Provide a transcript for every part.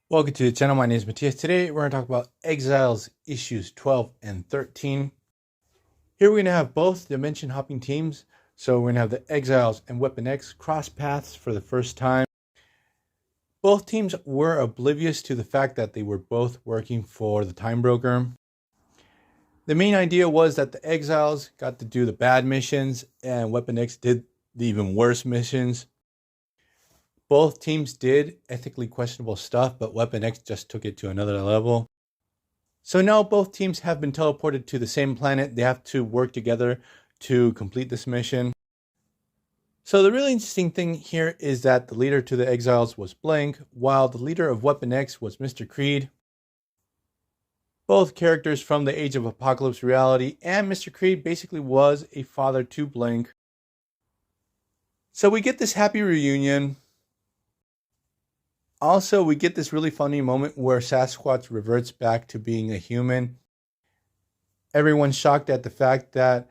Welcome to the channel. My name is Matthias. Today we're going to talk about Exiles issues 12 and 13. Here we're going to have both dimension hopping teams. So we're going to have the Exiles and Weapon X cross paths for the first time. Both teams were oblivious to the fact that they were both working for the Time Broker. The main idea was that the Exiles got to do the bad missions and Weapon X did the even worse missions. Both teams did ethically questionable stuff, but Weapon X just took it to another level. So now both teams have been teleported to the same planet. They have to work together to complete this mission. So the really interesting thing here is that the leader to the Exiles was Blank, while the leader of Weapon X was Mr. Creed. Both characters from the Age of Apocalypse reality, and Mr. Creed basically was a father to Blank. So we get this happy reunion. Also, we get this really funny moment where Sasquatch reverts back to being a human. Everyone's shocked at the fact that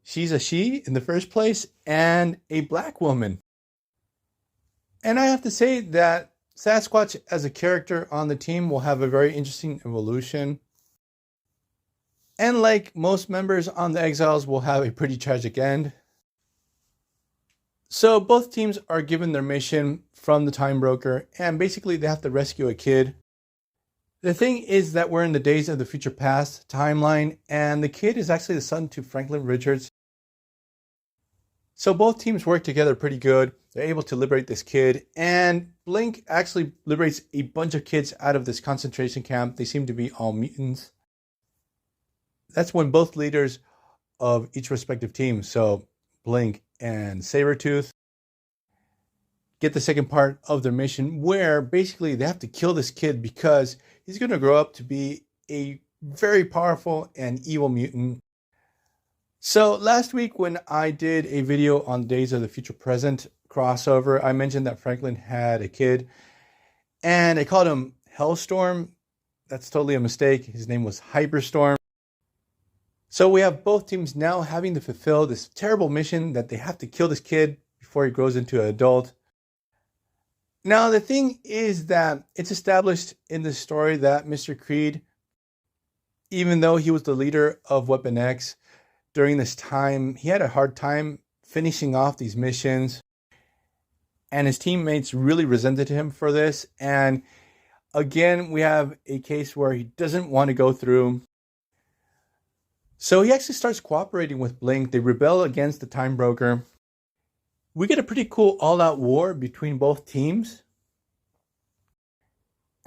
she's a she in the first place and a black woman. And I have to say that Sasquatch as a character on the team will have a very interesting evolution. And like most members on the Exiles, will have a pretty tragic end. So both teams are given their mission from the Time Broker, and basically they have to rescue a kid. The thing is that we're in the Days of the Future Past timeline, and the kid is actually the son to Franklin Richards. So both teams work together pretty good. They're able to liberate this kid, and Blink actually liberates a bunch of kids out of this concentration camp. They seem to be all mutants. That's when both leaders of each respective team, so Blink and Sabretooth, get the second part of their mission, where basically they have to kill this kid because he's going to grow up to be a very powerful and evil mutant. So last week when I did a video on Days of the Future Present crossover, I mentioned that Franklin had a kid and I called him Hellstorm. That's totally a mistake. His name was Hyperstorm. So we have both teams now having to fulfill this terrible mission that they have to kill this kid before he grows into an adult. Now, the thing is that it's established in the story that Mr. Creed, even though he was the leader of Weapon X during this time, he had a hard time finishing off these missions. And his teammates really resented him for this. And again, we have a case where he doesn't want to go through. So he actually starts cooperating with Blink. They rebel against the Time Broker. We get a pretty cool all-out war between both teams.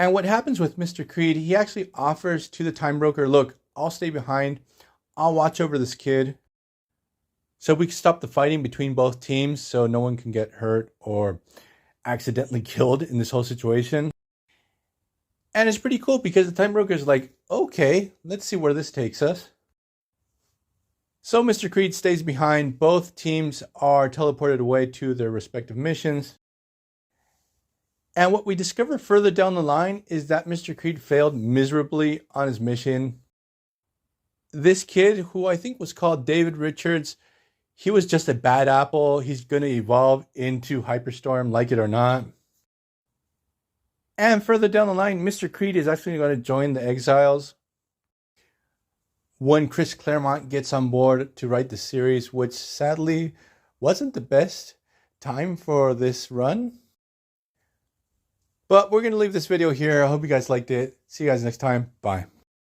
And what happens with Mr. Creed, he actually offers to the Time Broker, look, I'll stay behind. I'll watch over this kid. So we can stop the fighting between both teams so no one can get hurt or accidentally killed in this whole situation. And it's pretty cool because the Time Broker is like, okay, let's see where this takes us. So Mr. Creed stays behind. Both teams are teleported away to their respective missions. And what we discover further down the line is that Mr. Creed failed miserably on his mission. This kid, who I think was called David Richards, he was just a bad apple. He's going to evolve into Hyperstorm, like it or not. And further down the line, Mr. Creed is actually going to join the Exiles when Chris Claremont gets on board to write the series, which sadly wasn't the best time for this run. But we're going to leave this video here. I hope you guys liked it. See you guys next time. Bye.